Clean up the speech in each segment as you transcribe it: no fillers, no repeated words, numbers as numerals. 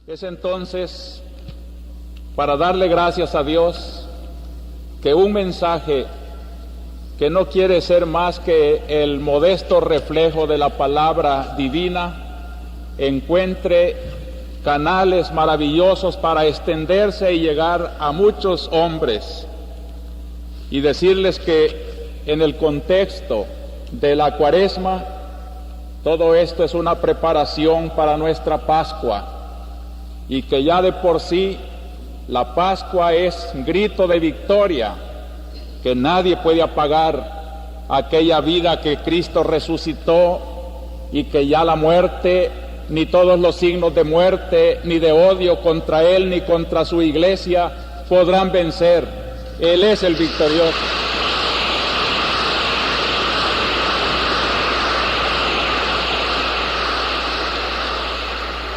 Es entonces para darle gracias a Dios que un mensaje que no quiere ser más que el modesto reflejo de la palabra divina encuentre canales maravillosos para extenderse y llegar a muchos hombres, y decirles que en el contexto de la Cuaresma todo esto es una preparación para nuestra Pascua, y que ya de por sí la Pascua es grito de victoria, que nadie puede apagar aquella vida que Cristo resucitó, y que ya la muerte, ni todos los signos de muerte, ni de odio contra Él, ni contra su iglesia podrán vencer. Él es el victorioso.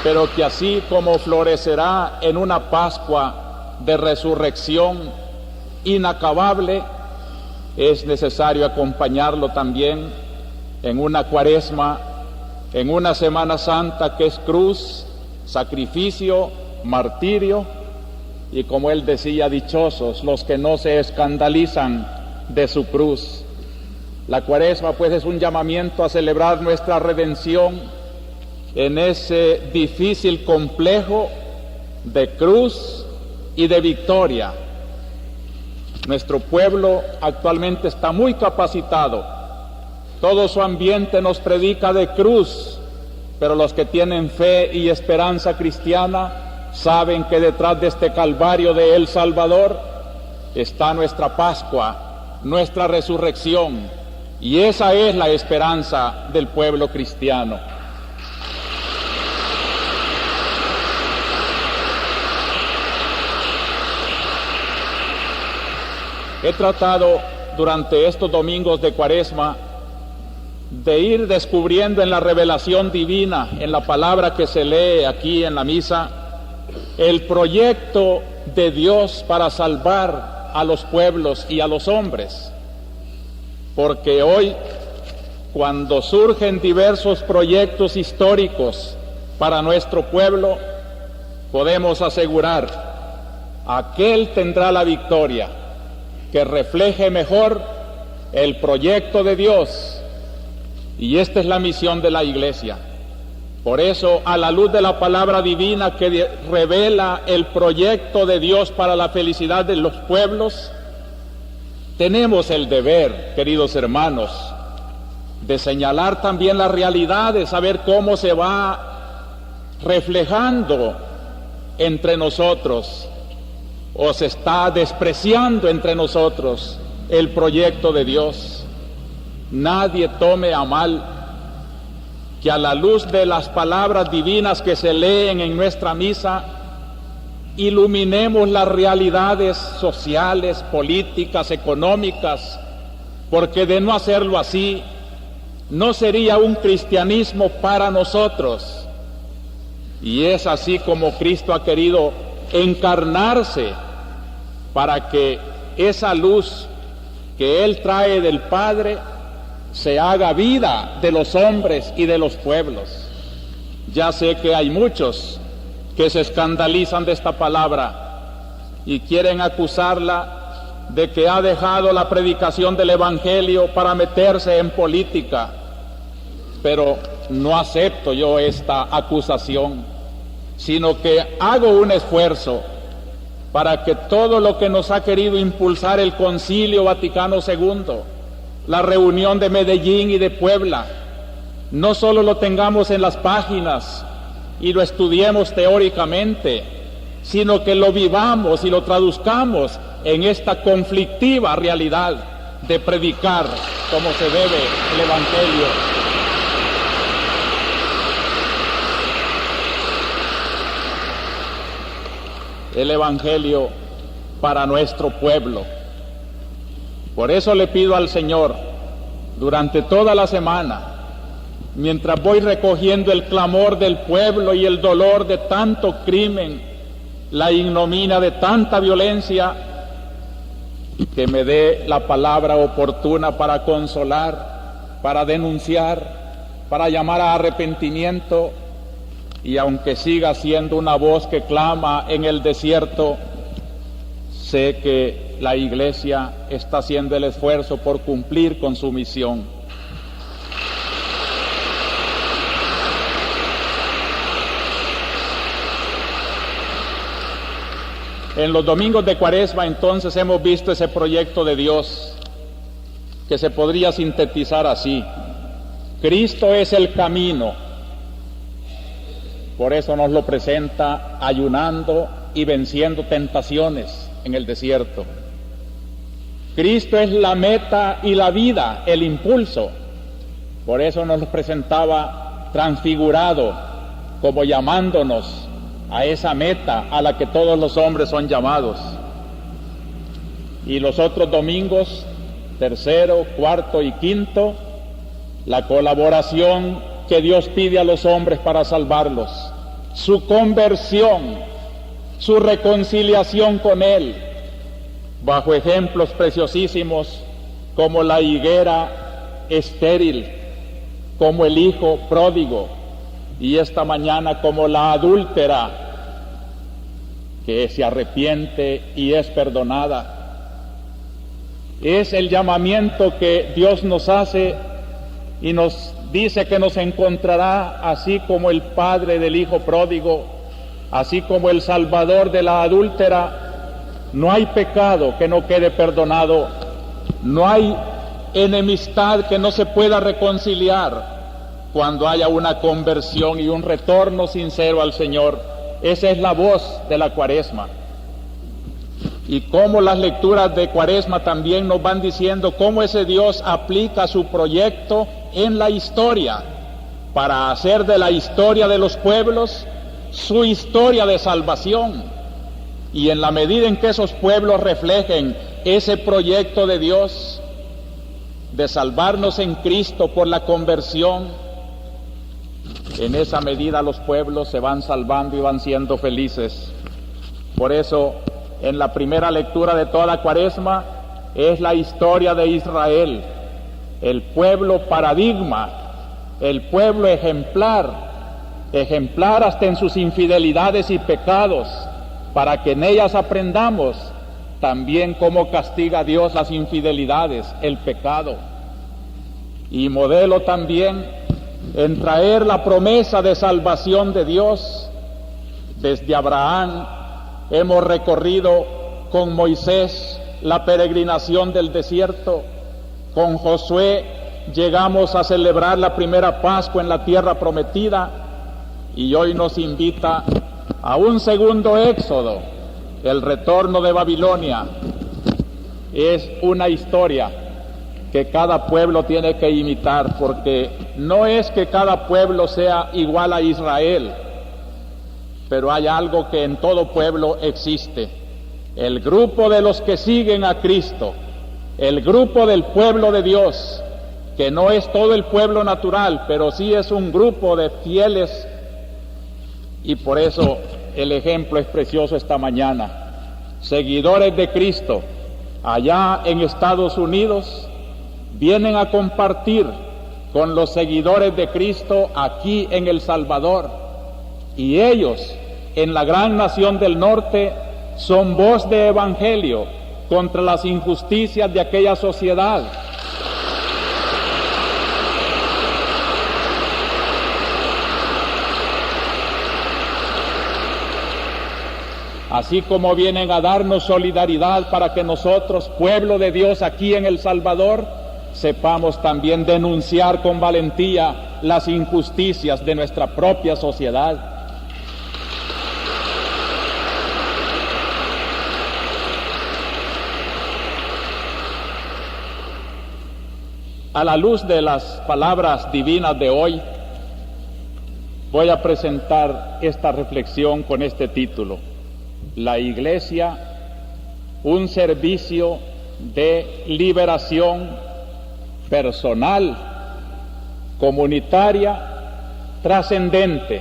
Pero que así como florecerá en una Pascua de resurrección inacabable, es necesario acompañarlo también en una Cuaresma, en una Semana Santa que es cruz, sacrificio, martirio, y como él decía, dichosos los que no se escandalizan de su cruz. La Cuaresma pues es un llamamiento a celebrar nuestra redención en ese difícil complejo de cruz y de victoria. Nuestro pueblo actualmente está muy capacitado. Todo su ambiente nos predica de cruz, pero los que tienen fe y esperanza cristiana saben que detrás de este Calvario de El Salvador está nuestra Pascua, nuestra resurrección, y esa es la esperanza del pueblo cristiano. He tratado durante estos domingos de Cuaresma de ir descubriendo en la revelación divina, en la palabra que se lee aquí en la misa, el proyecto de Dios para salvar a los pueblos y a los hombres. Porque hoy, cuando surgen diversos proyectos históricos para nuestro pueblo, podemos asegurar, aquel tendrá la victoria que refleje mejor el proyecto de Dios, y esta es la misión de la Iglesia. Por eso, a la luz de la palabra divina que revela el proyecto de Dios para la felicidad de los pueblos, tenemos el deber, queridos hermanos, de señalar también las realidades, saber cómo se va reflejando entre nosotros, o se está despreciando entre nosotros el proyecto de Dios. Nadie tome a mal que a la luz de las palabras divinas que se leen en nuestra misa, iluminemos las realidades sociales, políticas, económicas, porque de no hacerlo así, no sería un cristianismo para nosotros. Y es así como Cristo ha querido encarnarse para que esa luz que Él trae del Padre se haga vida de los hombres y de los pueblos. Ya sé que hay muchos que se escandalizan de esta palabra y quieren acusarla de que ha dejado la predicación del Evangelio para meterse en política, pero no acepto yo esta acusación, sino que hago un esfuerzo para que todo lo que nos ha querido impulsar el Concilio Vaticano II, la reunión de Medellín y de Puebla, no solo lo tengamos en las páginas y lo estudiemos teóricamente, sino que lo vivamos y lo traduzcamos en esta conflictiva realidad de predicar como se debe el Evangelio. El Evangelio para nuestro pueblo. Por eso le pido al Señor, durante toda la semana, mientras voy recogiendo el clamor del pueblo y el dolor de tanto crimen, la ignominia de tanta violencia, que me dé la palabra oportuna para consolar, para denunciar, para llamar a arrepentimiento, y aunque siga siendo una voz que clama en el desierto, sé que la Iglesia está haciendo el esfuerzo por cumplir con su misión. En los domingos de Cuaresma, entonces, hemos visto ese proyecto de Dios que se podría sintetizar así: Cristo es el camino. Por eso nos lo presenta ayunando y venciendo tentaciones en el desierto. Cristo es la meta y la vida, el impulso. Por eso nos lo presentaba transfigurado, como llamándonos a esa meta a la que todos los hombres son llamados. Y los otros domingos, tercero, cuarto y quinto, la colaboración que Dios pide a los hombres para salvarlos, su conversión, su reconciliación con Él, bajo ejemplos preciosísimos como la higuera estéril, como el hijo pródigo, y esta mañana como la adúltera que se arrepiente y es perdonada. Es el llamamiento que Dios nos hace y nos dice que nos encontrará así como el padre del hijo pródigo, así como el salvador de la adúltera. No hay pecado que no quede perdonado, no hay enemistad que no se pueda reconciliar cuando haya una conversión y un retorno sincero al Señor. Esa es la voz de la Cuaresma. Y cómo las lecturas de Cuaresma también nos van diciendo cómo ese Dios aplica su proyecto en la historia para hacer de la historia de los pueblos su historia de salvación. Y en la medida en que esos pueblos reflejen ese proyecto de Dios de salvarnos en Cristo por la conversión, en esa medida los pueblos se van salvando y van siendo felices. Por eso, en la primera lectura de toda Cuaresma es la historia de Israel, el pueblo paradigma, el pueblo ejemplar hasta en sus infidelidades y pecados, para que en ellas aprendamos también cómo castiga Dios las infidelidades, el pecado, y modelo también en traer la promesa de salvación de Dios. Desde Abraham hemos recorrido con Moisés la peregrinación del desierto, con Josué llegamos a celebrar la primera Pascua en la tierra prometida, y hoy nos invita a un segundo éxodo, el retorno de Babilonia. Es una historia que cada pueblo tiene que imitar, porque no es que cada pueblo sea igual a Israel, pero hay algo que en todo pueblo existe: el grupo de los que siguen a Cristo, el grupo del pueblo de Dios, que no es todo el pueblo natural, pero sí es un grupo de fieles. Y por eso el ejemplo es precioso esta mañana. Seguidores de Cristo allá en Estados Unidos vienen a compartir con los seguidores de Cristo aquí en El Salvador, y ellos en la gran nación del norte son voz de evangelio contra las injusticias de aquella sociedad. Así como vienen a darnos solidaridad para que nosotros, pueblo de Dios aquí en El Salvador, sepamos también denunciar con valentía las injusticias de nuestra propia sociedad. A la luz de las palabras divinas de hoy, voy a presentar esta reflexión con este título: La Iglesia, un servicio de liberación personal, comunitaria, trascendente.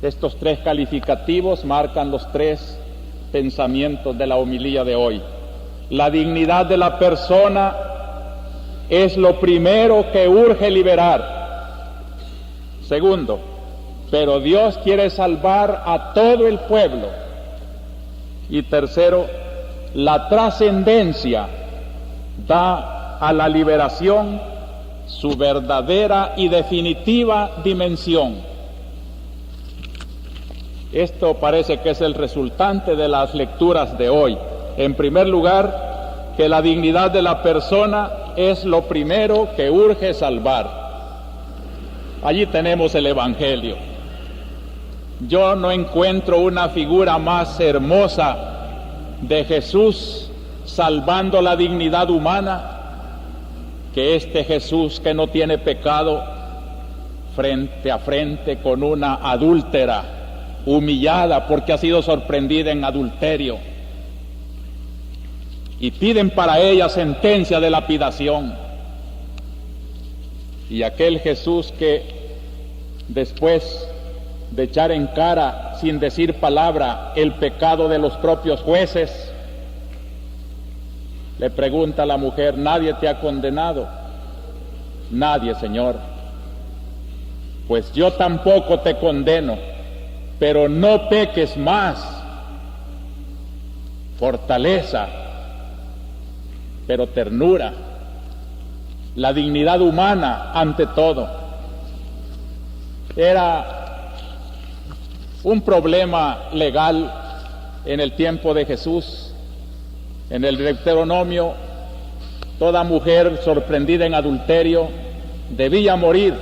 Estos tres calificativos marcan los tres pensamientos de la homilía de hoy. La dignidad de la persona es lo primero que urge liberar. Segundo, pero Dios quiere salvar a todo el pueblo. Y tercero, la trascendencia da a la liberación su verdadera y definitiva dimensión. Esto parece que es el resultante de las lecturas de hoy. En primer lugar, que la dignidad de la persona es lo primero que urge salvar. Allí tenemos el Evangelio. Yo no encuentro una figura más hermosa de Jesús salvando la dignidad humana que este Jesús que no tiene pecado, frente a frente con una adúltera, humillada porque ha sido sorprendida en adulterio, y piden para ella sentencia de lapidación. Y aquel Jesús que después de echar en cara, sin decir palabra, el pecado de los propios jueces, le pregunta a la mujer: ¿nadie te ha condenado? Nadie, Señor. Pues yo tampoco te condeno, pero no peques más. Fortaleza, pero ternura, la dignidad humana ante todo. Era un problema legal en el tiempo de Jesús. En el Deuteronomio, toda mujer sorprendida en adulterio debía morir.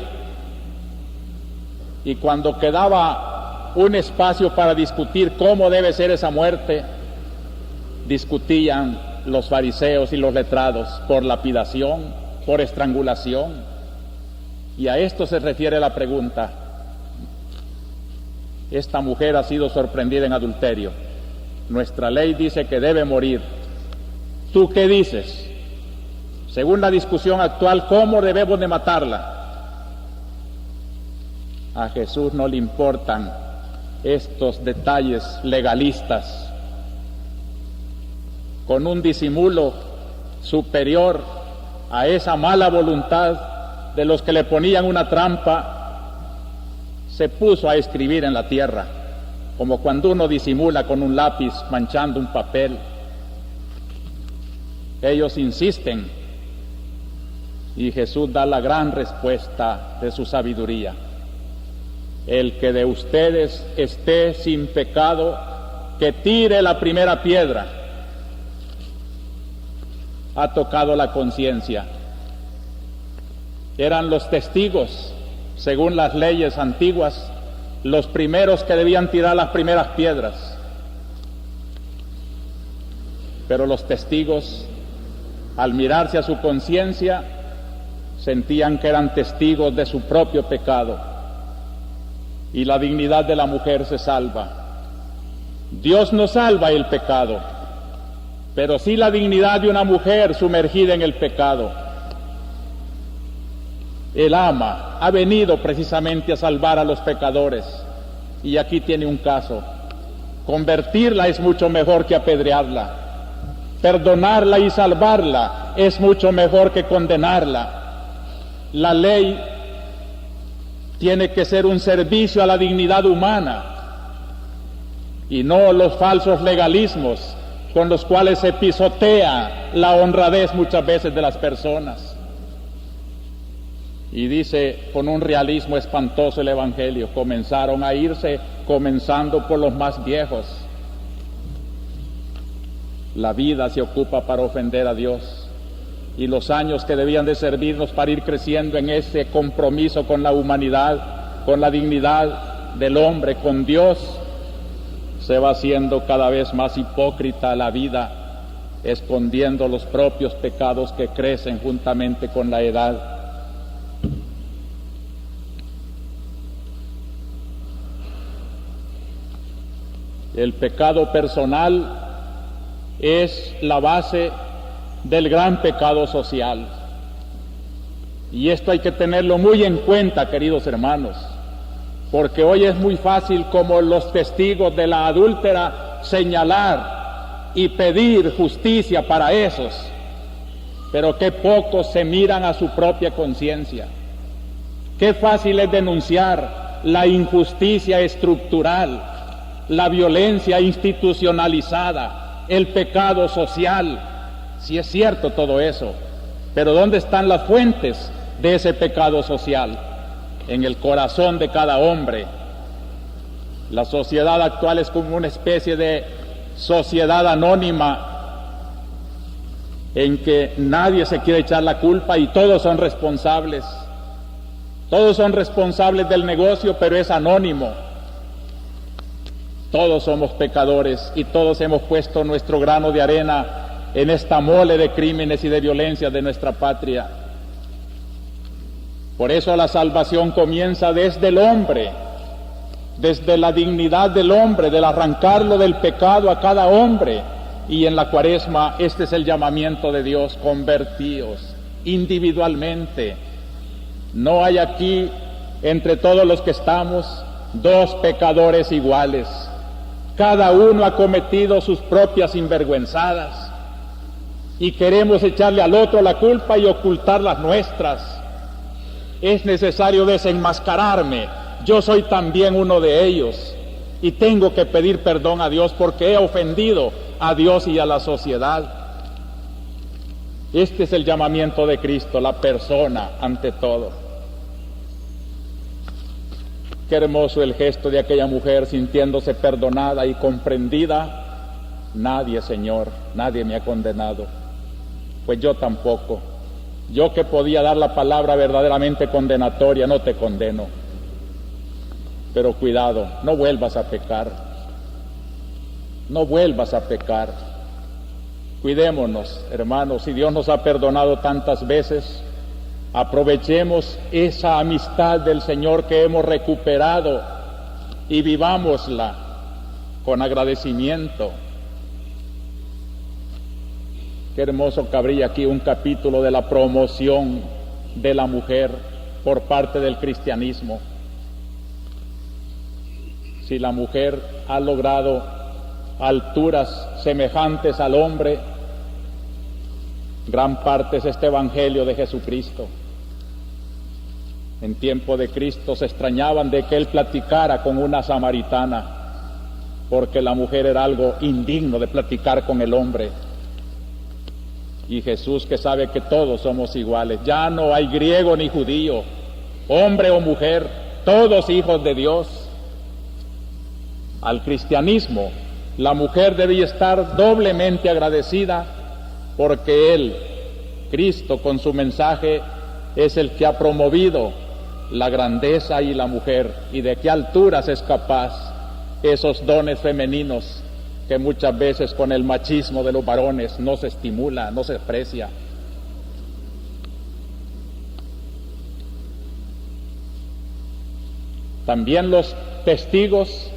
Y cuando quedaba un espacio para discutir cómo debe ser esa muerte, discutían los fariseos y los letrados por lapidación, por estrangulación. Y a esto se refiere la pregunta. Esta mujer ha sido sorprendida en adulterio. Nuestra ley dice que debe morir. ¿Tú qué dices? Según la discusión actual, ¿cómo debemos de matarla? A Jesús no le importan estos detalles legalistas. Con un disimulo superior a esa mala voluntad de los que le ponían una trampa, se puso a escribir en la tierra, como cuando uno disimula con un lápiz manchando un papel. Ellos insisten y Jesús da la gran respuesta de su sabiduría. El que de ustedes esté sin pecado, que tire la primera piedra. Ha tocado la conciencia. Eran los testigos, según las leyes antiguas, los primeros que debían tirar las primeras piedras. Pero los testigos, al mirarse a su conciencia, sentían que eran testigos de su propio pecado, y la dignidad de la mujer se salva. Dios no salva el pecado, pero sí la dignidad de una mujer sumergida en el pecado. El ama ha venido precisamente a salvar a los pecadores, y aquí tiene un caso. Convertirla es mucho mejor que apedrearla. Perdonarla y salvarla es mucho mejor que condenarla. La ley tiene que ser un servicio a la dignidad humana y no los falsos legalismos con los cuales se pisotea la honradez muchas veces de las personas. Y dice con un realismo espantoso el Evangelio: comenzaron a irse, comenzando por los más viejos. La vida se ocupa para ofender a Dios, y los años que debían de servirnos para ir creciendo en ese compromiso con la humanidad, con la dignidad del hombre, con Dios, se va haciendo cada vez más hipócrita la vida, escondiendo los propios pecados que crecen juntamente con la edad. El pecado personal es la base del gran pecado social. Y esto hay que tenerlo muy en cuenta, queridos hermanos, porque hoy es muy fácil, como los testigos de la adúltera, señalar y pedir justicia para esos, pero qué pocos se miran a su propia conciencia. Qué fácil es denunciar la injusticia estructural, la violencia institucionalizada, el pecado social. Sí es cierto todo eso, pero ¿dónde están las fuentes de ese pecado social? En el corazón de cada hombre. La sociedad actual es como una especie de sociedad anónima en que nadie se quiere echar la culpa y todos son responsables. Todos son responsables del negocio, pero es anónimo. Todos somos pecadores y todos hemos puesto nuestro grano de arena en esta mole de crímenes y de violencia de nuestra patria. Por eso la salvación comienza desde el hombre, desde la dignidad del hombre, del arrancarlo del pecado a cada hombre. Y en la Cuaresma este es el llamamiento de Dios: convertíos individualmente. No hay aquí entre todos los que estamos dos pecadores iguales. Cada uno ha cometido sus propias sinvergüenzadas y queremos echarle al otro la culpa y ocultar las nuestras. Es necesario desenmascararme. Yo soy también uno de ellos y tengo que pedir perdón a Dios porque he ofendido a Dios y a la sociedad. Este es el llamamiento de Cristo, la persona ante todo. Qué hermoso el gesto de aquella mujer sintiéndose perdonada y comprendida. Nadie, Señor, nadie me ha condenado. Pues yo tampoco. Yo que podía dar la palabra verdaderamente condenatoria, no te condeno. Pero cuidado, no vuelvas a pecar. No vuelvas a pecar. Cuidémonos, hermanos, si Dios nos ha perdonado tantas veces, aprovechemos esa amistad del Señor que hemos recuperado y vivámosla con agradecimiento. Qué hermoso cabría aquí un capítulo de la promoción de la mujer por parte del cristianismo. Si la mujer ha logrado alturas semejantes al hombre, gran parte es este Evangelio de Jesucristo. En tiempo de Cristo se extrañaban de que Él platicara con una samaritana, porque la mujer era algo indigno de platicar con el hombre. Y Jesús, que sabe que todos somos iguales, ya no hay griego ni judío, hombre o mujer, todos hijos de Dios. Al cristianismo, la mujer debía estar doblemente agradecida porque Él, Cristo, con su mensaje, es el que ha promovido la grandeza y la mujer, y de qué alturas es capaz esos dones femeninos que muchas veces con el machismo de los varones no se estimula, no se aprecia. También los testigos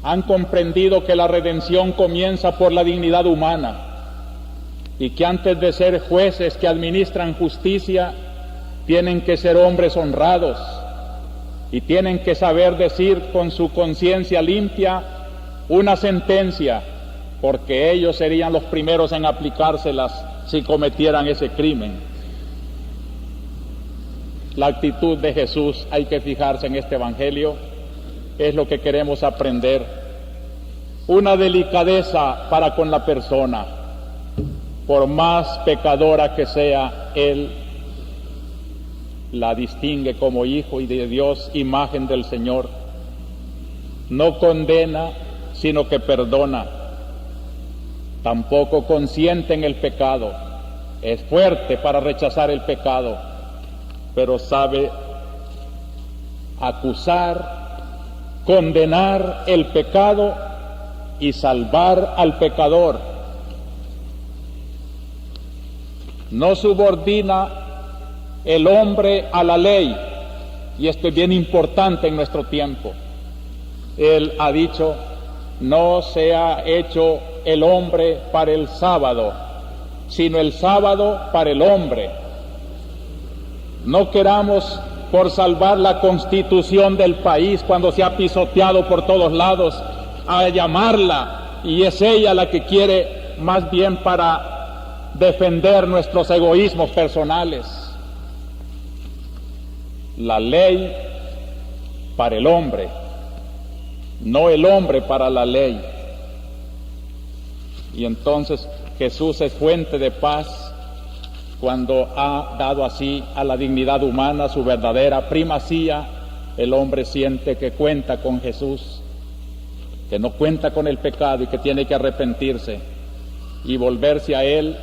han comprendido que la redención comienza por la dignidad humana y que antes de ser jueces que administran justicia, tienen que ser hombres honrados y tienen que saber decir con su conciencia limpia una sentencia, porque ellos serían los primeros en aplicárselas si cometieran ese crimen. La actitud de Jesús, hay que fijarse en este Evangelio, es lo que queremos aprender. Una delicadeza para con la persona, por más pecadora que sea, Él la distingue como hijo y de Dios, imagen del Señor. No condena, sino que perdona. Tampoco consiente en el pecado. Es fuerte para rechazar el pecado, pero sabe acusar, condenar el pecado y salvar al pecador. No subordina el hombre a la ley, y esto es bien importante en nuestro tiempo. Él ha dicho: no se ha hecho el hombre para el sábado, sino el sábado para el hombre. No queramos, por salvar la constitución del país cuando se ha pisoteado por todos lados, a llamarla, y es ella la que quiere más bien para defender nuestros egoísmos personales. La ley para el hombre, no el hombre para la ley. Y entonces Jesús es fuente de paz cuando ha dado así a la dignidad humana su verdadera primacía. El hombre siente que cuenta con Jesús, que no cuenta con el pecado y que tiene que arrepentirse y volverse a Él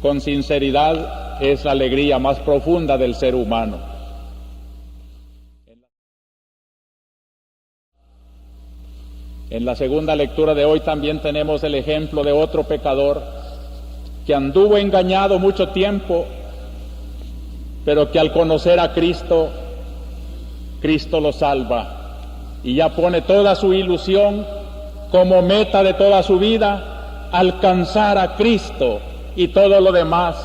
con sinceridad. Es la alegría más profunda del ser humano. En la segunda lectura de hoy también tenemos el ejemplo de otro pecador que anduvo engañado mucho tiempo, pero que al conocer a Cristo, Cristo lo salva y ya pone toda su ilusión como meta de toda su vida, alcanzar a Cristo, y todo lo demás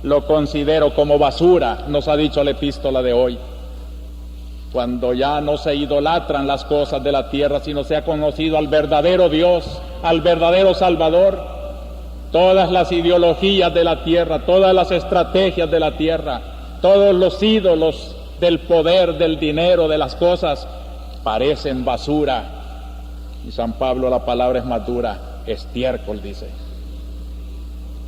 lo considero como basura, nos ha dicho la epístola de hoy. Cuando ya no se idolatran las cosas de la tierra, sino se ha conocido al verdadero Dios, al verdadero Salvador, todas las ideologías de la tierra, todas las estrategias de la tierra, todos los ídolos del poder, del dinero, de las cosas, parecen basura. Y San Pablo, la palabra es más dura, estiércol, dice.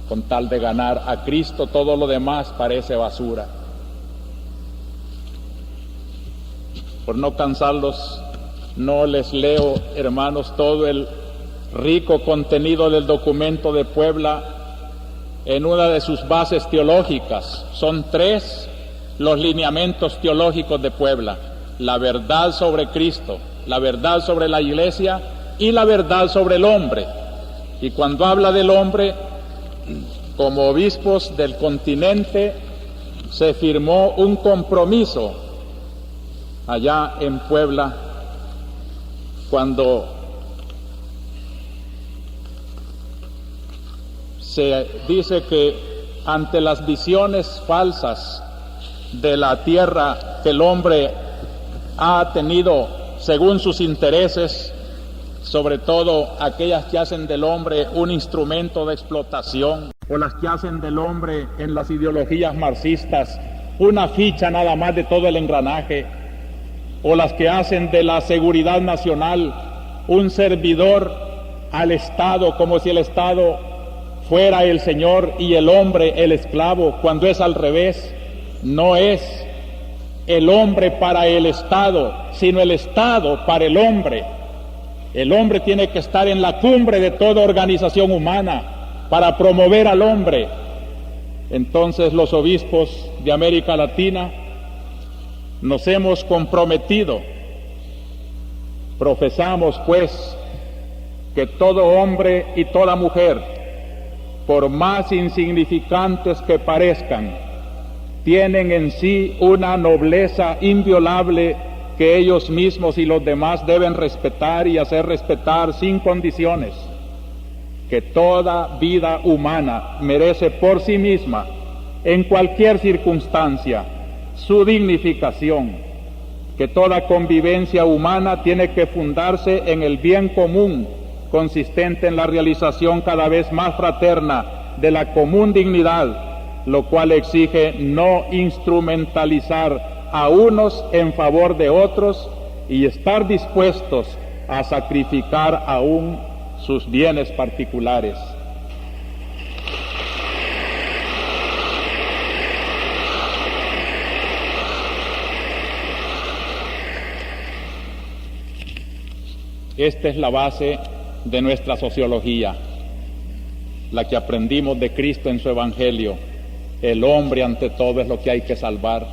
Con tal de ganar a Cristo, todo lo demás parece basura. Por no cansarlos, no les leo, hermanos, todo el rico contenido del documento de Puebla en una de sus bases teológicas. Son 3 los lineamientos teológicos de Puebla: la verdad sobre Cristo, la verdad sobre la Iglesia y la verdad sobre el hombre. Y cuando habla del hombre, como obispos del continente, se firmó un compromiso allá en Puebla, cuando se dice que ante las visiones falsas de la tierra que el hombre ha tenido según sus intereses, sobre todo aquellas que hacen del hombre un instrumento de explotación, o las que hacen del hombre en las ideologías marxistas una ficha nada más de todo el engranaje, o las que hacen de la seguridad nacional un servidor al Estado, como si el Estado fuera el Señor y el hombre el esclavo, cuando es al revés. No es el hombre para el Estado, sino el Estado para el hombre. El hombre tiene que estar en la cumbre de toda organización humana para promover al hombre. Entonces los obispos de América Latina nos hemos comprometido, profesamos pues que todo hombre y toda mujer, por más insignificantes que parezcan, tienen en sí una nobleza inviolable que ellos mismos y los demás deben respetar y hacer respetar sin condiciones, que toda vida humana merece por sí misma, en cualquier circunstancia, su dignificación, que toda convivencia humana tiene que fundarse en el bien común, consistente en la realización cada vez más fraterna de la común dignidad, lo cual exige no instrumentalizar a unos en favor de otros y estar dispuestos a sacrificar aún sus bienes particulares. Esta es la base de nuestra sociología, la que aprendimos de Cristo en su Evangelio. El hombre ante todo es lo que hay que salvar,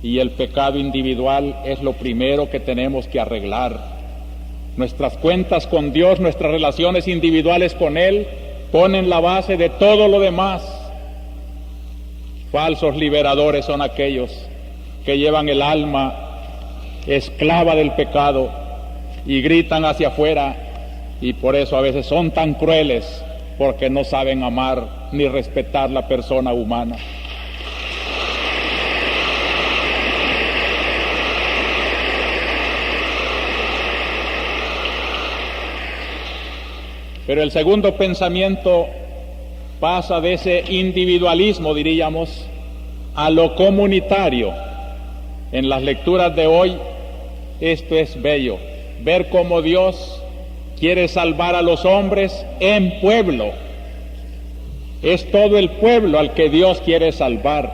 y el pecado individual es lo primero que tenemos que arreglar. Nuestras cuentas con Dios, nuestras relaciones individuales con Él, ponen la base de todo lo demás. Falsos liberadores son aquellos que llevan el alma esclava del pecado y gritan hacia afuera, y por eso a veces son tan crueles, porque no saben amar ni respetar la persona humana. Pero el segundo pensamiento pasa de ese individualismo, diríamos, a lo comunitario. En las lecturas de hoy Esto es bello, ver cómo Dios quiere salvar a los hombres en pueblo. Es todo el pueblo al que Dios quiere salvar.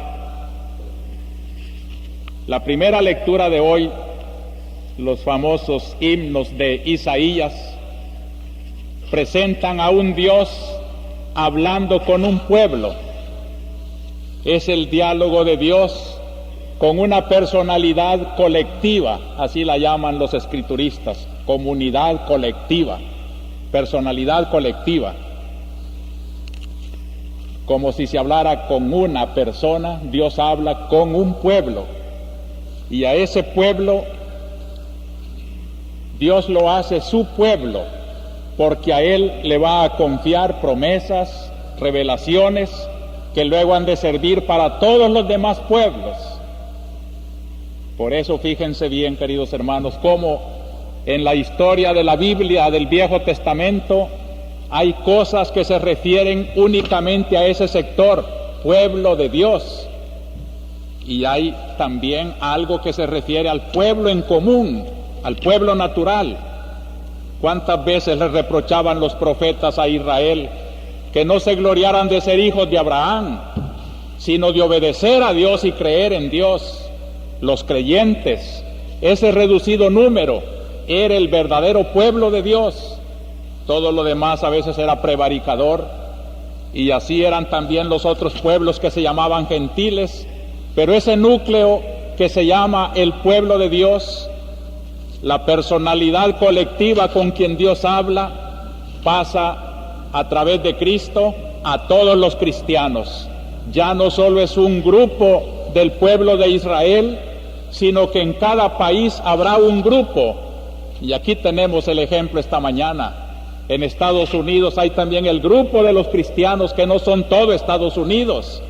La primera lectura de hoy, los famosos himnos de Isaías, presentan a un Dios hablando con un pueblo. Es el diálogo de Dios con una personalidad colectiva, así la llaman los escrituristas, comunidad colectiva, personalidad colectiva. Como si se hablara con una persona, Dios habla con un pueblo. Y a ese pueblo, Dios lo hace su pueblo, porque a Él le va a confiar promesas, revelaciones, que luego han de servir para todos los demás pueblos. Por eso fíjense bien, queridos hermanos, cómo en la historia de la Biblia del Viejo Testamento hay cosas que se refieren únicamente a ese sector, pueblo de Dios. Y hay también algo que se refiere al pueblo en común, al pueblo natural. ¿Cuántas veces le reprochaban los profetas a Israel que no se gloriaran de ser hijos de Abraham, sino de obedecer a Dios y creer en Dios? Los creyentes, ese reducido número, era el verdadero pueblo de Dios. Todo lo demás a veces era prevaricador, y así eran también los otros pueblos que se llamaban gentiles. Pero ese núcleo que se llama el pueblo de Dios, la personalidad colectiva con quien Dios habla, pasa a través de Cristo a todos los cristianos. Ya no solo es un grupo del pueblo de Israel, sino que en cada país habrá un grupo. Y aquí tenemos el ejemplo esta mañana. En Estados Unidos hay también el grupo de los cristianos que no son todo Estados Unidos.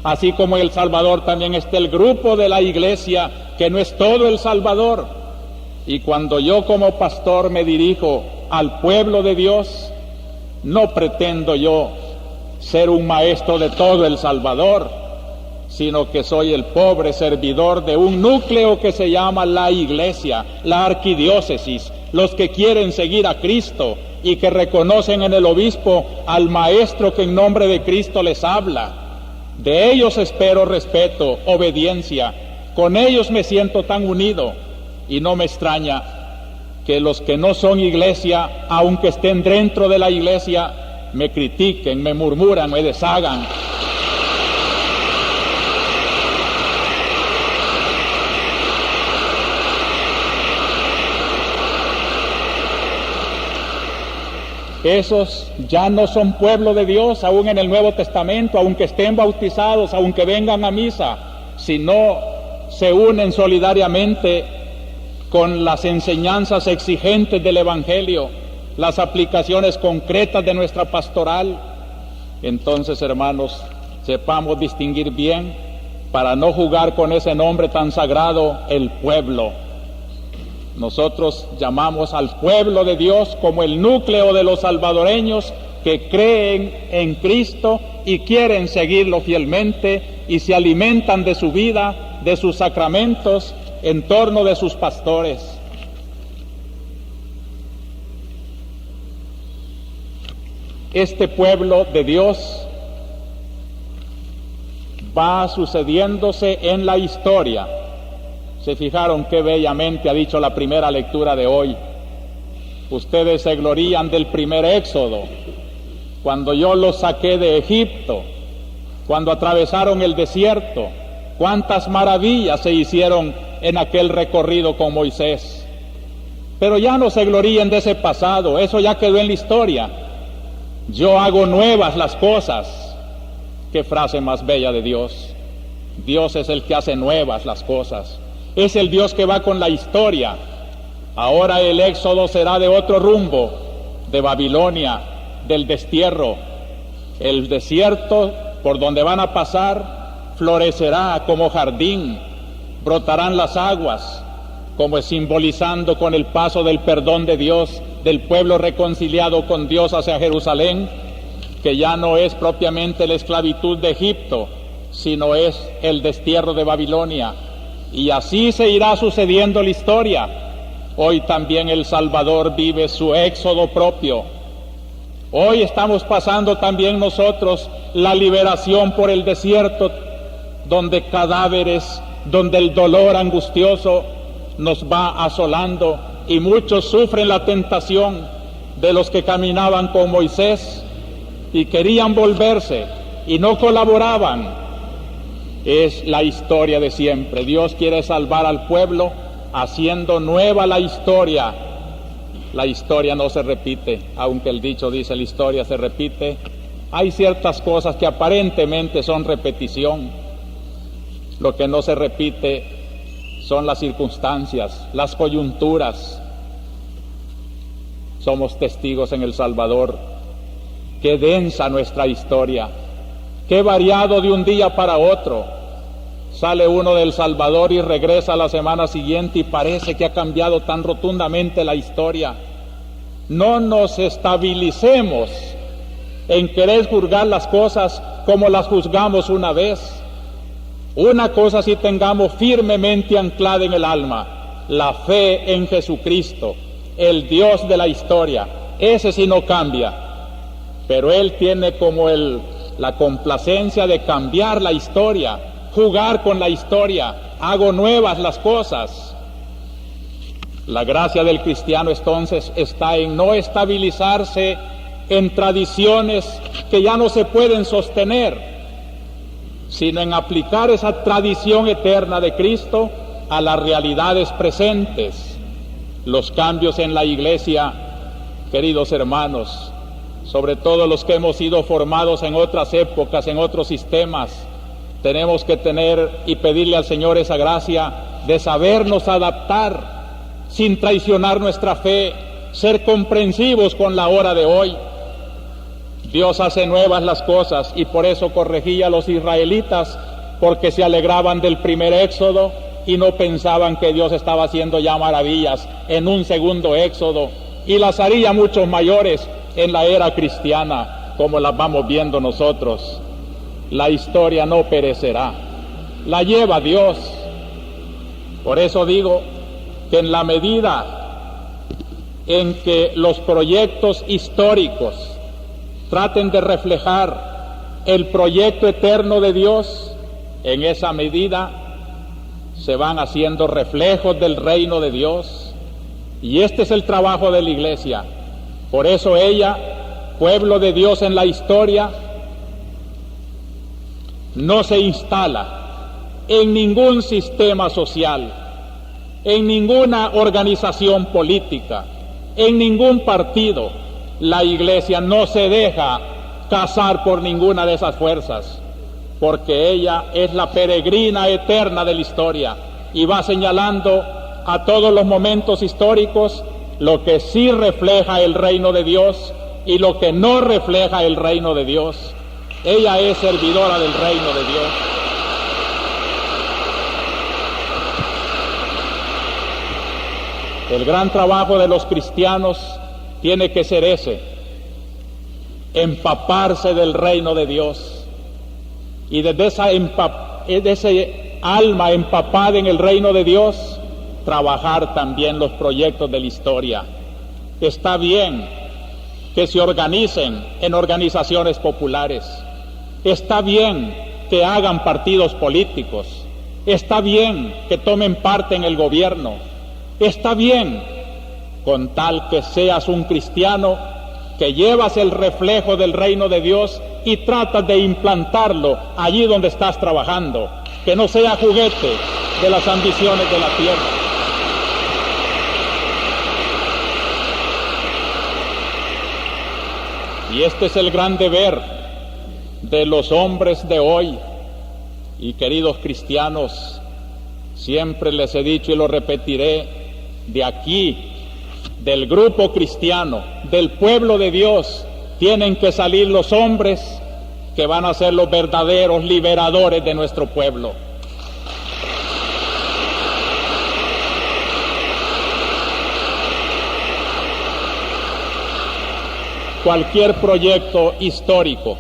Así como en El Salvador también está el grupo de la iglesia que no es todo El Salvador. Y cuando yo como pastor me dirijo al pueblo de Dios, no pretendo yo ser un maestro de todo El Salvador, sino que soy el pobre servidor de un núcleo que se llama la iglesia, la arquidiócesis, los que quieren seguir a Cristo y que reconocen en el obispo al maestro que en nombre de Cristo les habla. De ellos espero respeto, obediencia. Con ellos me siento tan unido, y no me extraña que los que no son iglesia, aunque estén dentro de la iglesia, me critiquen, me murmuran, me deshagan. Esos ya no son pueblo de Dios, aún en el Nuevo Testamento, aunque estén bautizados, aunque vengan a misa, si no se unen solidariamente con las enseñanzas exigentes del Evangelio, las aplicaciones concretas de nuestra pastoral. Entonces, hermanos, sepamos distinguir bien para no jugar con ese nombre tan sagrado, el pueblo. Nosotros llamamos al pueblo de Dios como el núcleo de los salvadoreños que creen en Cristo y quieren seguirlo fielmente y se alimentan de su vida, de sus sacramentos, en torno de sus pastores. Este pueblo de Dios va sucediéndose en la historia. ¿Se fijaron qué bellamente ha dicho la primera lectura de hoy? Ustedes se glorían del primer éxodo, cuando yo los saqué de Egipto, cuando atravesaron el desierto, cuántas maravillas se hicieron en aquel recorrido con Moisés. Pero ya no se gloríen de ese pasado, eso ya quedó en la historia. Yo hago nuevas las cosas. Qué frase más bella de Dios. Dios es el que hace nuevas las cosas. Es el Dios que va con la historia. Ahora el éxodo será de otro rumbo, de Babilonia, del destierro. El desierto por donde van a pasar florecerá como jardín, brotarán las aguas, como simbolizando con el paso del perdón de Dios, del pueblo reconciliado con Dios hacia Jerusalén, que ya no es propiamente la esclavitud de Egipto, sino es el destierro de Babilonia. Y así se irá sucediendo la historia. Hoy también El Salvador vive su éxodo propio. Hoy estamos pasando también nosotros la liberación por el desierto, donde cadáveres, donde el dolor angustioso nos va asolando, y muchos sufren la tentación de los que caminaban con Moisés y querían volverse y no colaboraban. Es la historia de siempre. Dios quiere salvar al pueblo haciendo nueva la historia. La historia no se repite, aunque el dicho dice la historia se repite. Hay ciertas cosas que aparentemente son repetición. Lo que no se repite son las circunstancias, las coyunturas. Somos testigos en El Salvador. Qué densa nuestra historia, qué variado de un día para otro. Sale uno de El Salvador y regresa la semana siguiente y parece que ha cambiado tan rotundamente la historia. No nos estabilicemos en querer juzgar las cosas como las juzgamos una vez. Una cosa sí tengamos firmemente anclada en el alma: la fe en Jesucristo, el Dios de la historia. Ese sí no cambia, pero Él tiene como la complacencia de cambiar la historia, jugar con la historia. Hago nuevas las cosas. La gracia del cristiano entonces está en no estabilizarse en tradiciones que ya no se pueden sostener, sino en aplicar esa tradición eterna de Cristo a las realidades presentes. Los cambios en la iglesia, queridos hermanos, sobre todo los que hemos sido formados en otras épocas, en otros sistemas, tenemos que tener y pedirle al Señor esa gracia de sabernos adaptar sin traicionar nuestra fe, ser comprensivos con la hora de hoy. Dios hace nuevas las cosas, y por eso corregía a los israelitas, porque se alegraban del primer éxodo y no pensaban que Dios estaba haciendo ya maravillas en un segundo éxodo, y las haría muchos mayores en la era cristiana, como las vamos viendo nosotros. La historia no perecerá, la lleva Dios. Por eso digo que en la medida en que los proyectos históricos traten de reflejar el proyecto eterno de Dios, en esa medida se van haciendo reflejos del reino de Dios, y este es el trabajo de la iglesia. Por eso ella, pueblo de Dios en la historia, no se instala en ningún sistema social, en ninguna organización política, en ningún partido. La iglesia no se deja cazar por ninguna de esas fuerzas, porque ella es la peregrina eterna de la historia y va señalando a todos los momentos históricos lo que sí refleja el reino de Dios y lo que no refleja el reino de Dios. Ella es servidora del reino de Dios. El gran trabajo de los cristianos tiene que ser ese: empaparse del reino de Dios, y desde ese alma empapada en el reino de Dios, trabajar también los proyectos de la historia. Está bien que se organicen en organizaciones populares, está bien que hagan partidos políticos, está bien que tomen parte en el gobierno, está bien, con tal que seas un cristiano que llevas el reflejo del reino de Dios y tratas de implantarlo allí donde estás trabajando, que no sea juguete de las ambiciones de la tierra. Y este es el gran deber de los hombres de hoy. Y queridos cristianos, siempre les he dicho y lo repetiré, de aquí, del grupo cristiano, del pueblo de Dios, tienen que salir los hombres que van a ser los verdaderos liberadores de nuestro pueblo. Cualquier proyecto histórico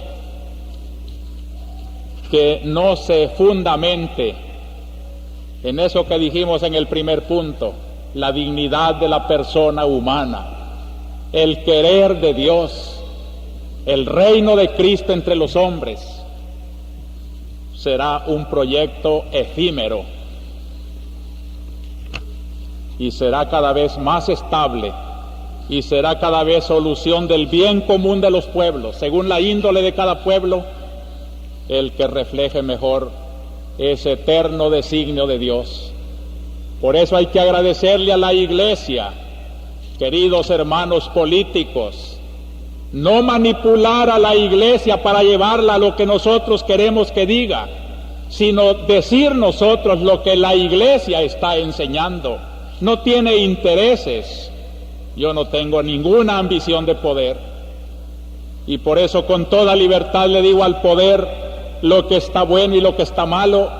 que no se fundamente en eso que dijimos en el primer punto, la dignidad de la persona humana, el querer de Dios, el reino de Cristo entre los hombres, será un proyecto efímero y será cada vez más estable y será cada vez solución del bien común de los pueblos, según la índole de cada pueblo, el que refleje mejor ese eterno designio de Dios. Por eso hay que agradecerle a la Iglesia, queridos hermanos políticos, no manipular a la Iglesia para llevarla a lo que nosotros queremos que diga, sino decir nosotros lo que la Iglesia está enseñando. No tiene intereses. Yo no tengo ninguna ambición de poder. Y por eso con toda libertad le digo al poder lo que está bueno y lo que está malo,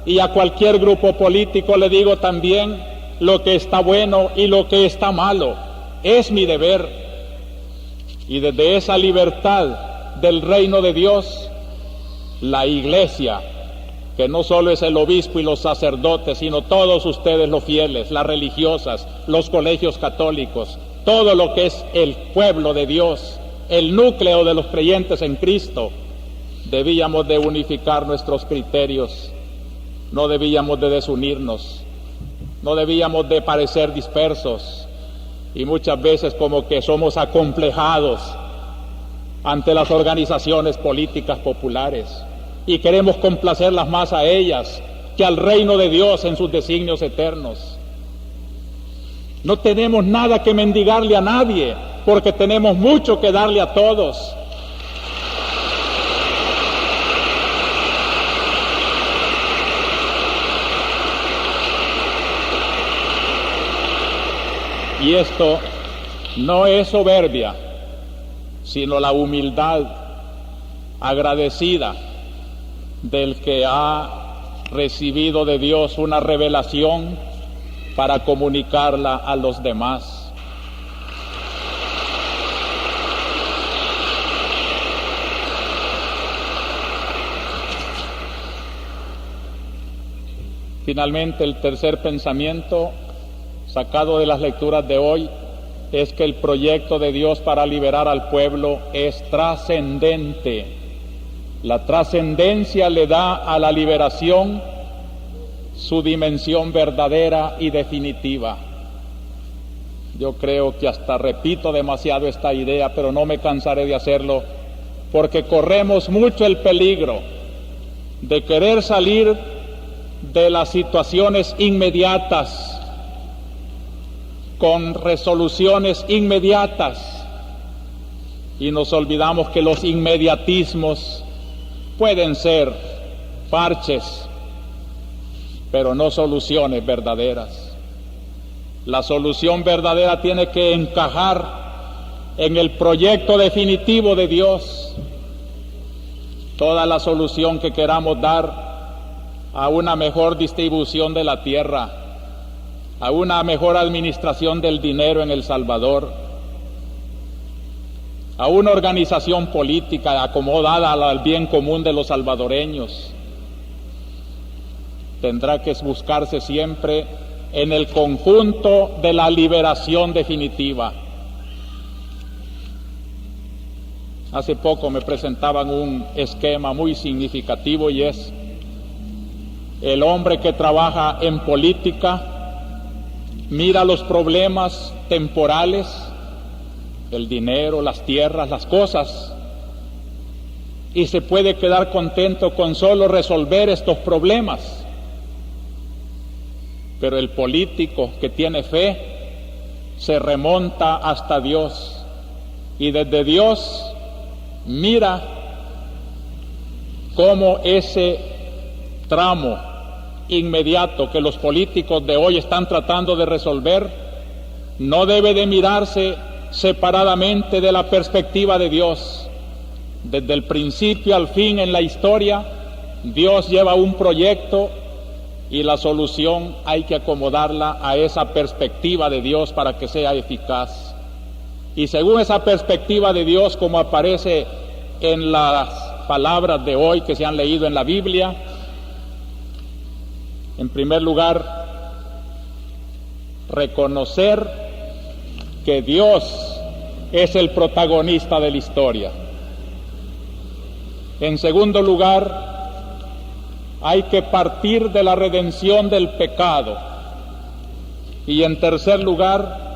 y a cualquier grupo político le digo también lo que está bueno y lo que está malo. Es mi deber. Y desde esa libertad del reino de Dios, la Iglesia, que no solo es el obispo y los sacerdotes, sino todos ustedes los fieles, las religiosas, los colegios católicos, todo lo que es el pueblo de Dios, el núcleo de los creyentes en Cristo, debíamos de unificar nuestros criterios, no debíamos de desunirnos, no debíamos de parecer dispersos, y muchas veces como que somos acomplejados ante las organizaciones políticas populares y queremos complacerlas más a ellas que al reino de Dios en sus designios eternos. No tenemos nada que mendigarle a nadie, porque tenemos mucho que darle a todos. Y esto no es soberbia, sino la humildad agradecida del que ha recibido de Dios una revelación para comunicarla a los demás. Finalmente, el tercer pensamiento sacado de las lecturas de hoy es que el proyecto de Dios para liberar al pueblo es trascendente. La trascendencia le da a la liberación su dimensión verdadera y definitiva. Yo creo que hasta repito demasiado esta idea, pero no me cansaré de hacerlo, porque corremos mucho el peligro de querer salir de las situaciones inmediatas con resoluciones inmediatas, y nos olvidamos que los inmediatismos pueden ser parches, pero no soluciones verdaderas. La solución verdadera tiene que encajar en el proyecto definitivo de Dios. Toda la solución que queramos dar a una mejor distribución de la tierra, a una mejor administración del dinero en El Salvador, a una organización política acomodada al bien común de los salvadoreños, tendrá que buscarse siempre en el conjunto de la liberación definitiva. Hace poco me presentaban un esquema muy significativo, y es el hombre que trabaja en política mira los problemas temporales, el dinero, las tierras, las cosas, y se puede quedar contento con solo resolver estos problemas. Pero el político que tiene fe se remonta hasta Dios, y desde Dios mira cómo ese tramo inmediato que los políticos de hoy están tratando de resolver no debe de mirarse separadamente de la perspectiva de Dios. Desde el principio al fin en la historia, Dios lleva un proyecto y la solución hay que acomodarla a esa perspectiva de Dios para que sea eficaz. Y según esa perspectiva de Dios, como aparece en las palabras de hoy que se han leído en la Biblia, en primer lugar, reconocer que Dios es el protagonista de la historia. En segundo lugar, hay que partir de la redención del pecado. Y en tercer lugar,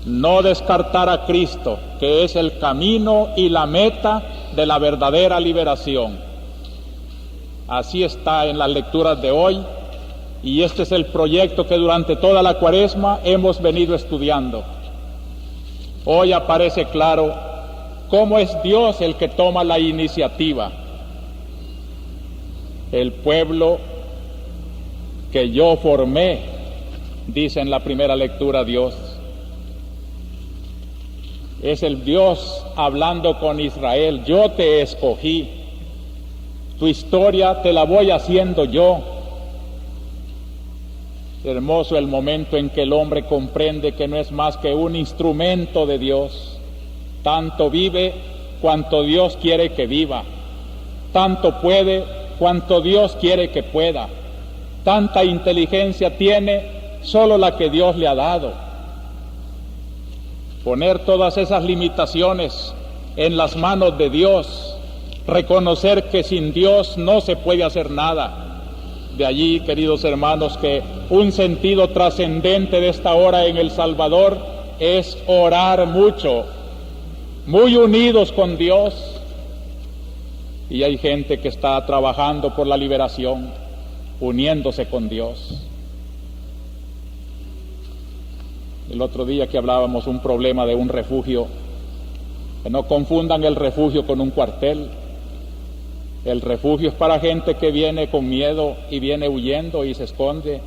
no descartar a Cristo, que es el camino y la meta de la verdadera liberación. Así está en las lecturas de hoy, y este es el proyecto que durante toda la Cuaresma hemos venido estudiando. Hoy aparece claro cómo es Dios el que toma la iniciativa. El pueblo que yo formé, dice en la primera lectura Dios. Es el Dios hablando con Israel. Yo te escogí. Tu historia te la voy haciendo yo. Hermoso el momento en que el hombre comprende que no es más que un instrumento de Dios. Tanto vive cuanto Dios quiere que viva. Tanto puede cuanto Dios quiere que pueda. Tanta inteligencia tiene solo la que Dios le ha dado. Poner todas esas limitaciones en las manos de Dios, reconocer que sin Dios no se puede hacer nada. De allí, queridos hermanos, que un sentido trascendente de esta hora en El Salvador es orar mucho, muy unidos con Dios. Y hay gente que está trabajando por la liberación, uniéndose con Dios. El otro día que hablábamos un problema de un refugio, que no confundan el refugio con un cuartel. El refugio es para gente que viene con miedo y viene huyendo y se esconde.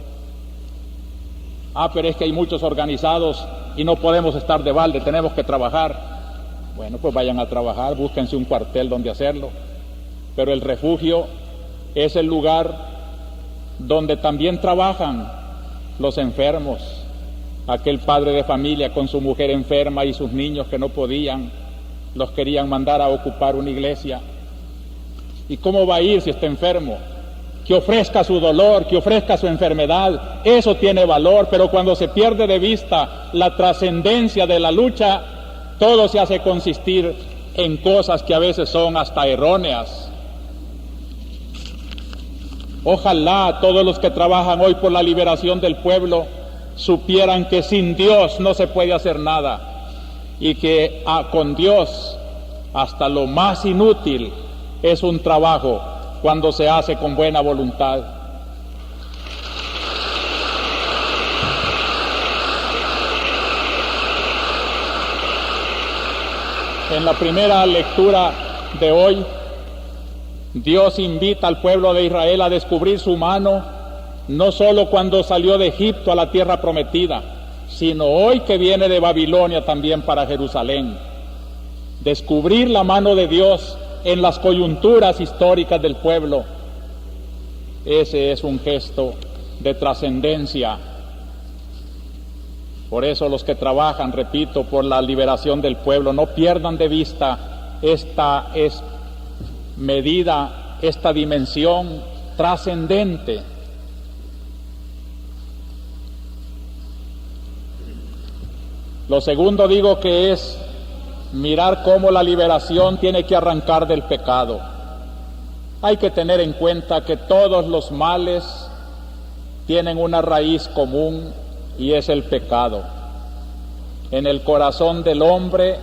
Pero es que hay muchos organizados y no podemos estar de balde, tenemos que trabajar. Bueno, pues vayan a trabajar, búsquense un cuartel donde hacerlo. Pero el refugio es el lugar donde también trabajan los enfermos. Aquel padre de familia con su mujer enferma y sus niños que no podían, los querían mandar a ocupar una iglesia. ¿Y cómo va a ir si está enfermo? Que ofrezca su dolor, que ofrezca su enfermedad, eso tiene valor, pero cuando se pierde de vista la trascendencia de la lucha, todo se hace consistir en cosas que a veces son hasta erróneas. Ojalá todos los que trabajan hoy por la liberación del pueblo supieran que sin Dios no se puede hacer nada y que con Dios hasta lo más inútil es un trabajo cuando se hace con buena voluntad. En la primera lectura de hoy, Dios invita al pueblo de Israel a descubrir su mano, no solo cuando salió de Egipto a la tierra prometida, sino hoy que viene de Babilonia también para Jerusalén. Descubrir la mano de Dios en las coyunturas históricas del pueblo, ese es un gesto de trascendencia. Por eso los que trabajan, repito, por la liberación del pueblo, no pierdan de vista esta medida, esta dimensión trascendente. Lo segundo digo que es mirar cómo la liberación tiene que arrancar del pecado. Hay que tener en cuenta que todos los males tienen una raíz común y es el pecado. En el corazón del hombre